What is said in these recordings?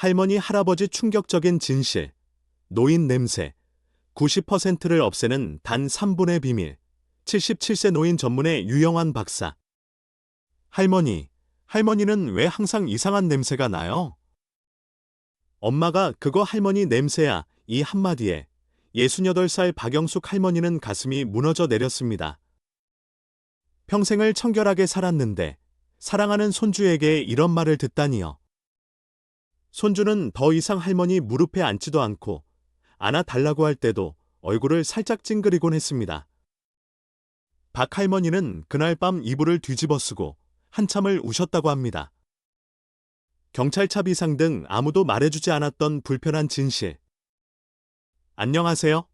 할머니, 할아버지 충격적인 진실, 노인 냄새, 90%를 없애는 단 3분의 비밀, 77세 노인 전문의 유영환 박사. 할머니는 왜 항상 이상한 냄새가 나요? 엄마가 그거 할머니 냄새야, 이 한마디에 68살 박영숙 할머니는 가슴이 무너져 내렸습니다. 평생을 청결하게 살았는데 사랑하는 손주에게 이런 말을 듣다니요. 손주는 더 이상 할머니 무릎에 앉지도 않고 안아달라고 할 때도 얼굴을 살짝 찡그리곤 했습니다. 박 할머니는 그날 밤 이불을 뒤집어 쓰고 한참을 우셨다고 합니다. 경찰차 비상 등 아무도 말해주지 않았던 불편한 진실. 안녕하세요.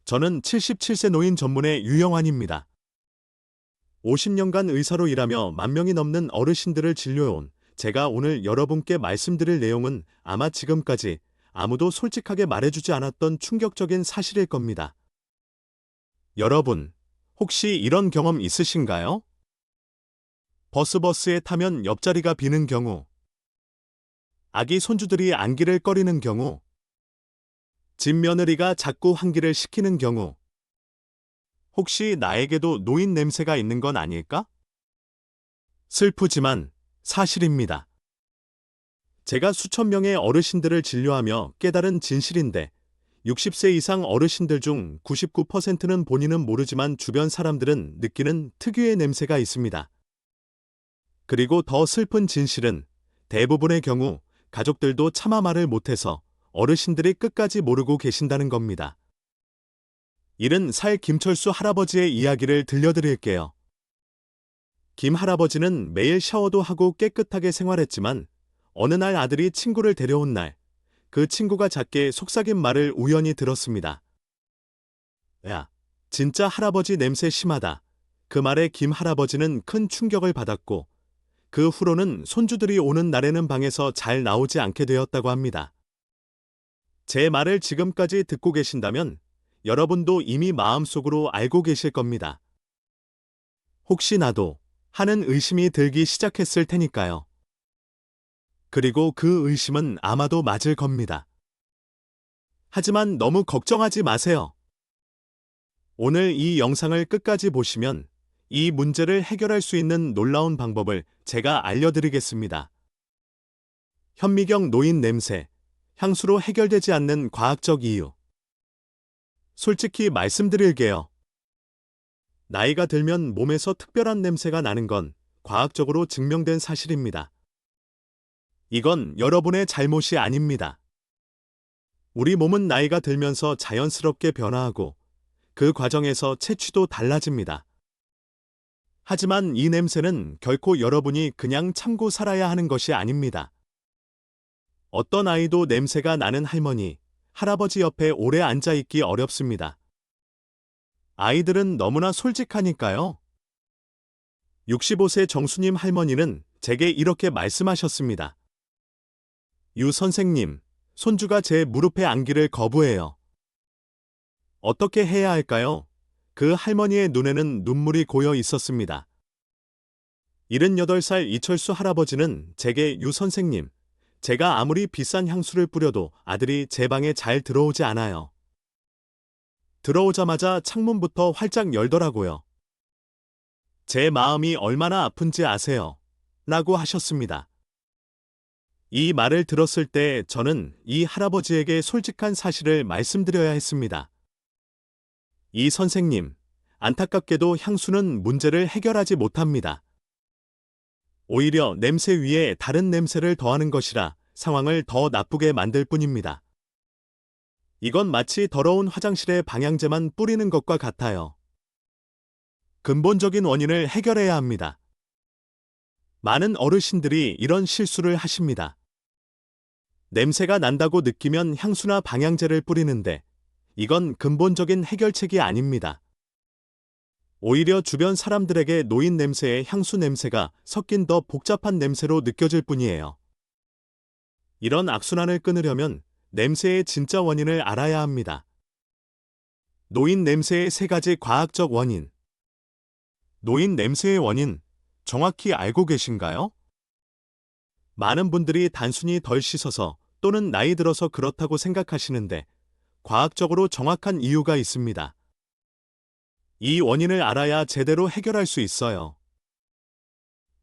저는 77세 노인 전문의 유영환입니다. 50년간 의사로 일하며 10,000명이 넘는 어르신들을 진료해온 제가 오늘 여러분께 말씀드릴 내용은 아마 지금까지 아무도 솔직하게 말해주지 않았던 충격적인 사실일 겁니다. 여러분, 혹시 이런 경험 있으신가요? 버스에 타면 옆자리가 비는 경우, 아기 손주들이 안기를 꺼리는 경우, 집 며느리가 자꾸 환기를 시키는 경우, 혹시 나에게도 노인 냄새가 있는 건 아닐까? 슬프지만 사실입니다. 제가 수천 명의 어르신들을 진료하며 깨달은 진실인데 60세 이상 어르신들 중 99%는 본인은 모르지만 주변 사람들은 느끼는 특유의 냄새가 있습니다. 그리고 더 슬픈 진실은 대부분의 경우 가족들도 차마 말을 못해서 어르신들이 끝까지 모르고 계신다는 겁니다. 70살 김철수 할아버지의 이야기를 들려드릴게요. 김 할아버지는 매일 샤워도 하고 깨끗하게 생활했지만 어느 날 아들이 친구를 데려온 날, 그 친구가 작게 속삭인 말을 우연히 들었습니다. 야, 진짜 할아버지 냄새 심하다. 그 말에 김 할아버지는 큰 충격을 받았고 그 후로는 손주들이 오는 날에는 방에서 잘 나오지 않게 되었다고 합니다. 제 말을 지금까지 듣고 계신다면 여러분도 이미 마음속으로 알고 계실 겁니다. 혹시 나도 하는 의심이 들기 시작했을 테니까요. 그리고 그 의심은 아마도 맞을 겁니다. 하지만 너무 걱정하지 마세요. 오늘 이 영상을 끝까지 보시면 이 문제를 해결할 수 있는 놀라운 방법을 제가 알려드리겠습니다. 현미경 노인 냄새, 향수로 해결되지 않는 과학적 이유. 솔직히 말씀드릴게요. 나이가 들면 몸에서 특별한 냄새가 나는 건 과학적으로 증명된 사실입니다. 이건 여러분의 잘못이 아닙니다. 우리 몸은 나이가 들면서 자연스럽게 변화하고 그 과정에서 채취도 달라집니다. 하지만 이 냄새는 결코 여러분이 그냥 참고 살아야 하는 것이 아닙니다. 어떤 아이도 냄새가 나는 할머니, 할아버지 옆에 오래 앉아있기 어렵습니다. 아이들은 너무나 솔직하니까요. 65세 정수님 할머니는 제게 이렇게 말씀하셨습니다. 유 선생님, 손주가 제 무릎에 앉기를 거부해요. 어떻게 해야 할까요? 그 할머니의 눈에는 눈물이 고여 있었습니다. 78살 이철수 할아버지는 제게 유 선생님, 제가 아무리 비싼 향수를 뿌려도 아들이 제 방에 잘 들어오지 않아요. 들어오자마자 창문부터 활짝 열더라고요. 제 마음이 얼마나 아픈지 아세요? 라고 하셨습니다. 이 말을 들었을 때 저는 이 할아버지에게 솔직한 사실을 말씀드려야 했습니다. 이 선생님, 안타깝게도 향수는 문제를 해결하지 못합니다. 오히려 냄새 위에 다른 냄새를 더하는 것이라 상황을 더 나쁘게 만들 뿐입니다. 이건 마치 더러운 화장실에 방향제만 뿌리는 것과 같아요. 근본적인 원인을 해결해야 합니다. 많은 어르신들이 이런 실수를 하십니다. 냄새가 난다고 느끼면 향수나 방향제를 뿌리는데 이건 근본적인 해결책이 아닙니다. 오히려 주변 사람들에게 노인 냄새에 향수 냄새가 섞인 더 복잡한 냄새로 느껴질 뿐이에요. 이런 악순환을 끊으려면 냄새의 진짜 원인을 알아야 합니다. 노인 냄새의 3가지 과학적 원인. 노인 냄새의 원인, 정확히 알고 계신가요? 많은 분들이 단순히 덜 씻어서 또는 나이 들어서 그렇다고 생각하시는데 과학적으로 정확한 이유가 있습니다. 이 원인을 알아야 제대로 해결할 수 있어요.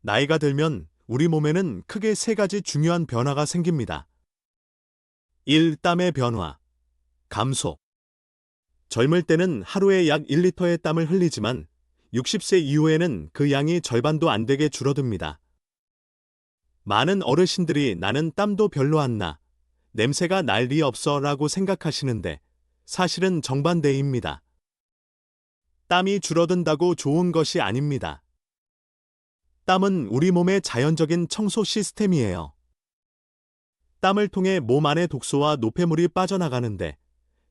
나이가 들면 우리 몸에는 크게 세 가지 중요한 변화가 생깁니다. 1. 땀의 변화, 감소. 젊을 때는 하루에 약 1리터의 땀을 흘리지만 60세 이후에는 그 양이 절반도 안 되게 줄어듭니다. 많은 어르신들이 나는 땀도 별로 안 나, 냄새가 날 리 없어 라고 생각하시는데 사실은 정반대입니다. 땀이 줄어든다고 좋은 것이 아닙니다. 땀은 우리 몸의 자연적인 청소 시스템이에요. 땀을 통해 몸 안의 독소와 노폐물이 빠져나가는데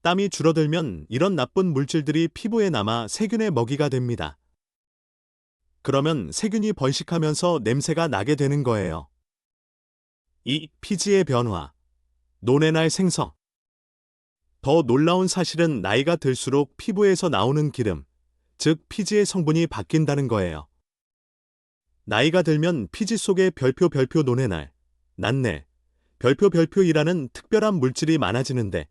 땀이 줄어들면 이런 나쁜 물질들이 피부에 남아 세균의 먹이가 됩니다. 그러면 세균이 번식하면서 냄새가 나게 되는 거예요. 2. 피지의 변화, 노네날 생성. 더 놀라운 사실은 나이가 들수록 피부에서 나오는 기름, 즉 피지의 성분이 바뀐다는 거예요. 나이가 들면 피지 속에 별표 노네날, 난내, 별표이라는 특별한 물질이 많아지는데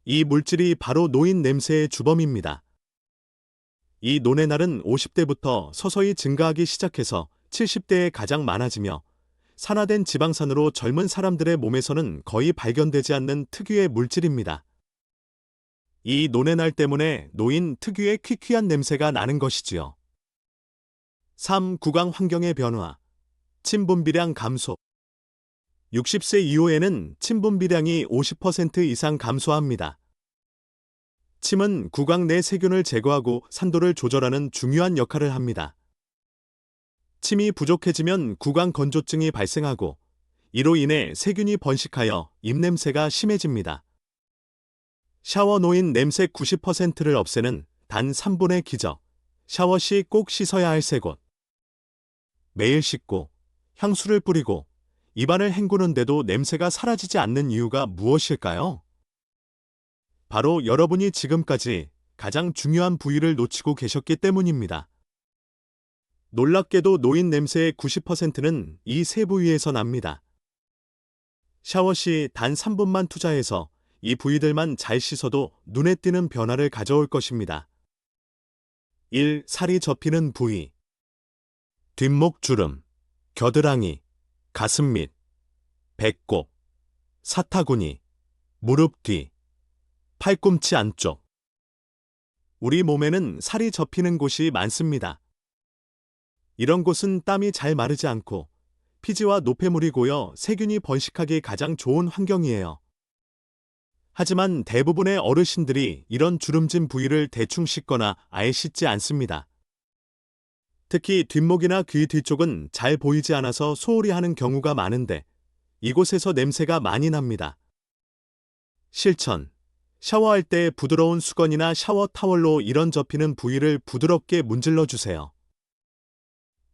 이 물질이 바로 노인 냄새의 주범입니다. 이 노네날은 50대부터 서서히 증가하기 시작해서 70대에 가장 많아지며 산화된 지방산으로 젊은 사람들의 몸에서는 거의 발견되지 않는 특유의 물질입니다. 이 노네날 때문에 노인 특유의 퀴퀴한 냄새가 나는 것이지요. 3. 구강 환경의 변화, 침분비량 감소. 60세 이후에는 침분비량이 50% 이상 감소합니다. 침은 구강 내 세균을 제거하고 산도를 조절하는 중요한 역할을 합니다. 침이 부족해지면 구강 건조증이 발생하고 이로 인해 세균이 번식하여 입냄새가 심해집니다. 샤워 노인 냄새 90%를 없애는 단 3분의 기적. 샤워 시 꼭 씻어야 할 세 곳. 매일 씻고 향수를 뿌리고 입안을 헹구는데도 냄새가 사라지지 않는 이유가 무엇일까요? 바로 여러분이 지금까지 가장 중요한 부위를 놓치고 계셨기 때문입니다. 놀랍게도 노인 냄새의 90%는 이 세 부위에서 납니다. 샤워 시 단 3분만 투자해서 이 부위들만 잘 씻어도 눈에 띄는 변화를 가져올 것입니다. 1. 살이 접히는 부위. 뒷목 주름, 겨드랑이, 가슴 밑, 배꼽, 사타구니, 무릎 뒤, 팔꿈치 안쪽. 우리 몸에는 살이 접히는 곳이 많습니다. 이런 곳은 땀이 잘 마르지 않고 피지와 노폐물이 고여 세균이 번식하기 가장 좋은 환경이에요. 하지만 대부분의 어르신들이 이런 주름진 부위를 대충 씻거나 아예 씻지 않습니다. 특히 뒷목이나 귀 뒤쪽은 잘 보이지 않아서 소홀히 하는 경우가 많은데 이곳에서 냄새가 많이 납니다. 실천. 샤워할 때 부드러운 수건이나 샤워 타월로 이런 접히는 부위를 부드럽게 문질러 주세요.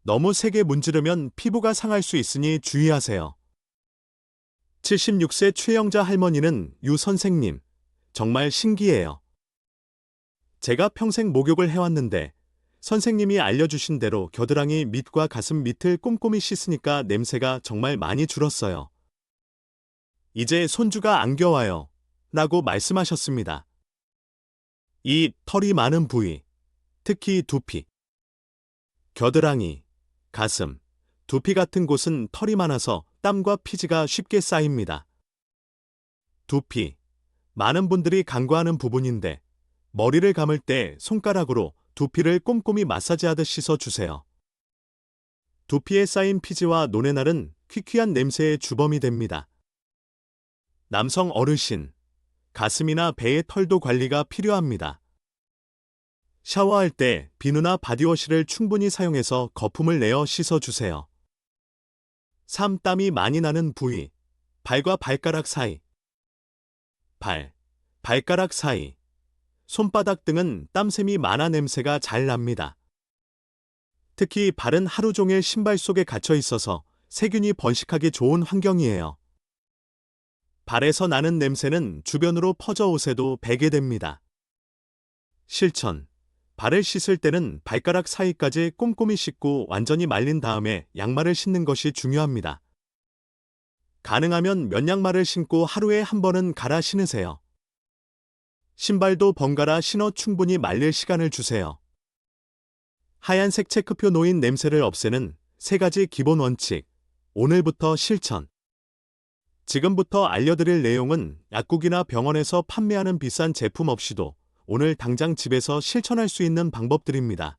너무 세게 문지르면 피부가 상할 수 있으니 주의하세요. 76세 최영자 할머니는 유 선생님, 정말 신기해요. 제가 평생 목욕을 해왔는데 선생님이 알려주신 대로 겨드랑이 밑과 가슴 밑을 꼼꼼히 씻으니까 냄새가 정말 많이 줄었어요. 이제 손주가 안 겨와요. 라고 말씀하셨습니다. 이 털이 많은 부위, 특히 두피. 겨드랑이, 가슴, 두피 같은 곳은 털이 많아서 땀과 피지가 쉽게 쌓입니다. 두피, 많은 분들이 간과하는 부분인데 머리를 감을 때 손가락으로 두피를 꼼꼼히 마사지하듯 씻어주세요. 두피에 쌓인 피지와 노네날은 퀴퀴한 냄새의 주범이 됩니다. 남성 어르신, 가슴이나 배의 털도 관리가 필요합니다. 샤워할 때 비누나 바디워시를 충분히 사용해서 거품을 내어 씻어주세요. 3. 땀이 많이 나는 부위, 발과 발가락 사이. 발, 발가락 사이, 손바닥 등은 땀샘이 많아 냄새가 잘 납니다. 특히 발은 하루 종일 신발 속에 갇혀 있어서 세균이 번식하기 좋은 환경이에요. 발에서 나는 냄새는 주변으로 퍼져 옷에도 배게 됩니다. 실천. 발을 씻을 때는 발가락 사이까지 꼼꼼히 씻고 완전히 말린 다음에 양말을 신는 것이 중요합니다. 가능하면 면 양말을 신고 하루에 한 번은 갈아 신으세요. 신발도 번갈아 신어 충분히 말릴 시간을 주세요. 하얀색 체크표 놓인 냄새를 없애는 3가지 기본 원칙. 오늘부터 실천. 지금부터 알려드릴 내용은 약국이나 병원에서 판매하는 비싼 제품 없이도 오늘 당장 집에서 실천할 수 있는 방법들입니다.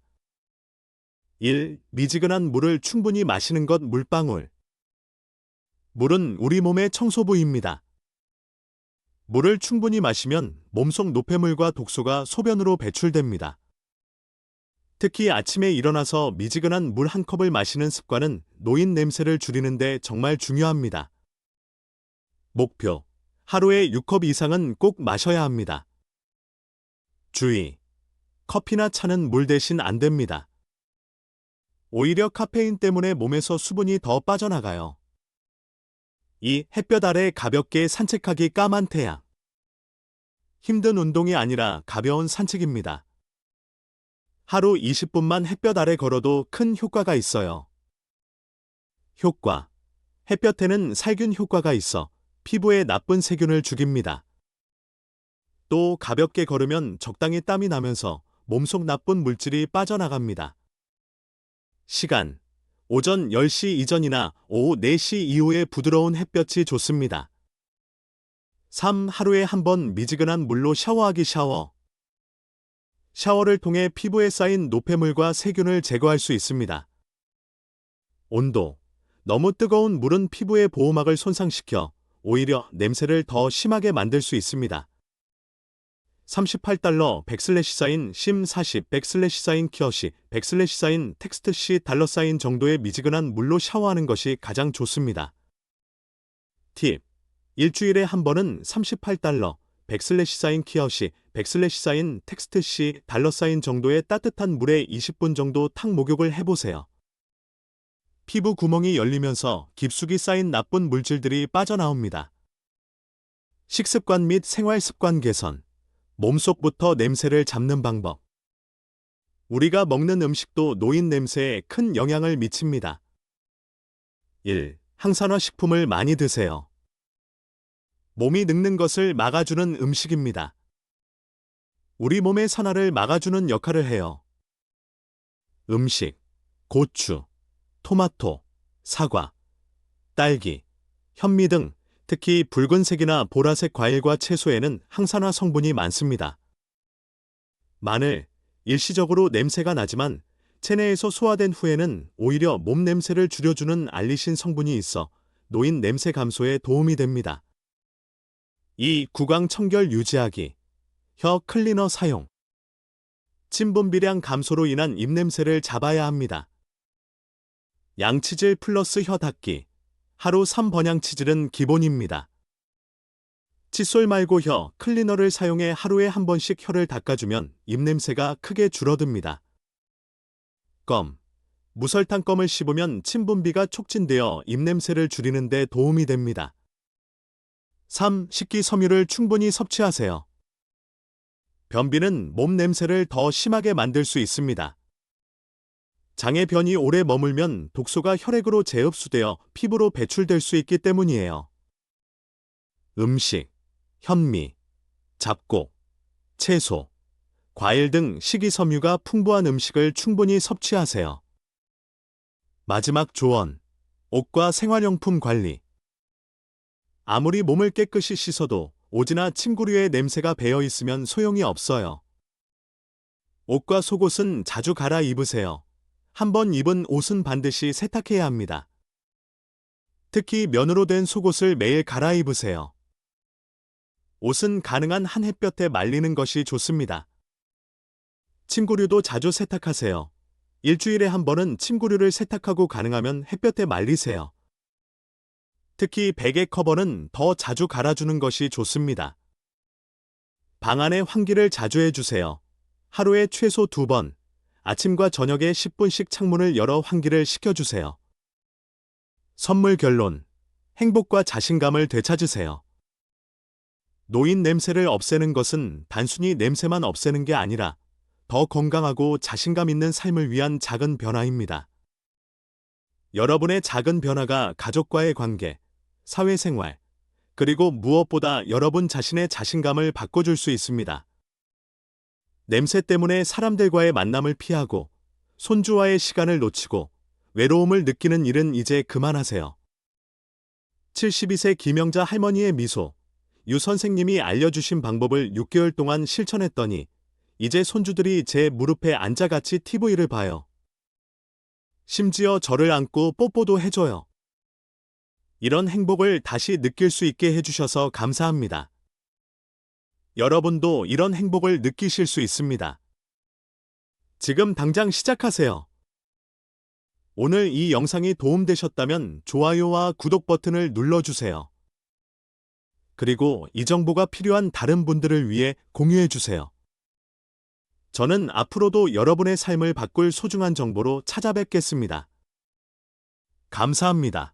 1. 미지근한 물을 충분히 마시는 것. 물방울. 물은 우리 몸의 청소부입니다. 물을 충분히 마시면 몸속 노폐물과 독소가 소변으로 배출됩니다. 특히 아침에 일어나서 미지근한 물 한 컵을 마시는 습관은 노인 냄새를 줄이는 데 정말 중요합니다. 목표. 하루에 6컵 이상은 꼭 마셔야 합니다. 주의. 커피나 차는 물 대신 안 됩니다. 오히려 카페인 때문에 몸에서 수분이 더 빠져나가요. 2. 햇볕 아래 가볍게 산책하기. 까만 태양. 힘든 운동이 아니라 가벼운 산책입니다. 하루 20분만 햇볕 아래 걸어도 큰 효과가 있어요. 효과. 햇볕에는 살균 효과가 있어 피부에 나쁜 세균을 죽입니다. 또 가볍게 걸으면 적당히 땀이 나면서 몸속 나쁜 물질이 빠져나갑니다. 시간. 오전 10시 이전이나 오후 4시 이후에 부드러운 햇볕이 좋습니다. 3. 하루에 한 번 미지근한 물로 샤워하기. 샤워. 샤워를 통해 피부에 쌓인 노폐물과 세균을 제거할 수 있습니다. 온도. 너무 뜨거운 물은 피부의 보호막을 손상시켜 오히려 냄새를 더 심하게 만들 수 있습니다. $38 백슬래시 심 40 백슬래시 키어시 백슬래시 텍스트 C $사인 정도의 미지근한 물로 샤워하는 것이 가장 좋습니다. 팁. 일주일에 한 번은 $38 백슬래시 키어시 백슬래시 텍스트 C $사인 정도의 따뜻한 물에 20분 정도 탕 목욕을 해보세요. 피부 구멍이 열리면서 깊숙이 쌓인 나쁜 물질들이 빠져나옵니다. 식습관 및 생활습관 개선. 몸속부터 냄새를 잡는 방법. 우리가 먹는 음식도 노인 냄새에 큰 영향을 미칩니다. 1. 항산화 식품을 많이 드세요. 몸이 늙는 것을 막아주는 음식입니다. 우리 몸의 산화를 막아주는 역할을 해요. 음식, 고추, 토마토, 사과, 딸기, 현미 등 특히 붉은색이나 보라색 과일과 채소에는 항산화 성분이 많습니다. 마늘, 일시적으로 냄새가 나지만 체내에서 소화된 후에는 오히려 몸 냄새를 줄여주는 알리신 성분이 있어 노인 냄새 감소에 도움이 됩니다. 2. 구강 청결 유지하기. 혀 클리너 사용. 침 분비량 감소로 인한 입냄새를 잡아야 합니다. 양치질 플러스 혀 닦기. 하루 3번 양치질은 기본입니다. 칫솔 말고 혀 클리너를 사용해 하루에 한 번씩 혀를 닦아주면 입냄새가 크게 줄어듭니다. 껌. 무설탕 껌을 씹으면 침 분비가 촉진되어 입냄새를 줄이는 데 도움이 됩니다. 3. 식기섬유를 충분히 섭취하세요. 변비는 몸 냄새를 더 심하게 만들 수 있습니다. 장의 변이 오래 머물면 독소가 혈액으로 재흡수되어 피부로 배출될 수 있기 때문이에요. 음식, 현미, 잡곡, 채소, 과일 등 식이섬유가 풍부한 음식을 충분히 섭취하세요. 마지막 조언, 옷과 생활용품 관리. 아무리 몸을 깨끗이 씻어도 오지나 침구류의 냄새가 배어 있으면 소용이 없어요. 옷과 속옷은 자주 갈아입으세요. 한번 입은 옷은 반드시 세탁해야 합니다. 특히 면으로 된 속옷을 매일 갈아입으세요. 옷은 가능한 한 햇볕에 말리는 것이 좋습니다. 침구류도 자주 세탁하세요. 일주일에 한 번은 침구류를 세탁하고 가능하면 햇볕에 말리세요. 특히 베개 커버는 더 자주 갈아주는 것이 좋습니다. 방 안의 환기를 자주 해주세요. 하루에 최소 2번, 아침과 저녁에 10분씩 창문을 열어 환기를 시켜주세요. 선물 결론. 행복과 자신감을 되찾으세요. 노인 냄새를 없애는 것은 단순히 냄새만 없애는 게 아니라 더 건강하고 자신감 있는 삶을 위한 작은 변화입니다. 여러분의 작은 변화가 가족과의 관계, 사회생활, 그리고 무엇보다 여러분 자신의 자신감을 바꿔줄 수 있습니다. 냄새 때문에 사람들과의 만남을 피하고 손주와의 시간을 놓치고 외로움을 느끼는 일은 이제 그만하세요. 72세 김영자 할머니의 미소. 유 선생님이 알려주신 방법을 6개월 동안 실천했더니 이제 손주들이 제 무릎에 앉아 같이 TV를 봐요. 심지어 저를 안고 뽀뽀도 해줘요. 이런 행복을 다시 느낄 수 있게 해주셔서 감사합니다. 여러분도 이런 행복을 느끼실 수 있습니다. 지금 당장 시작하세요. 오늘 이 영상이 도움되셨다면 좋아요와 구독 버튼을 눌러주세요. 그리고 이 정보가 필요한 다른 분들을 위해 공유해주세요. 저는 앞으로도 여러분의 삶을 바꿀 소중한 정보로 찾아뵙겠습니다. 감사합니다.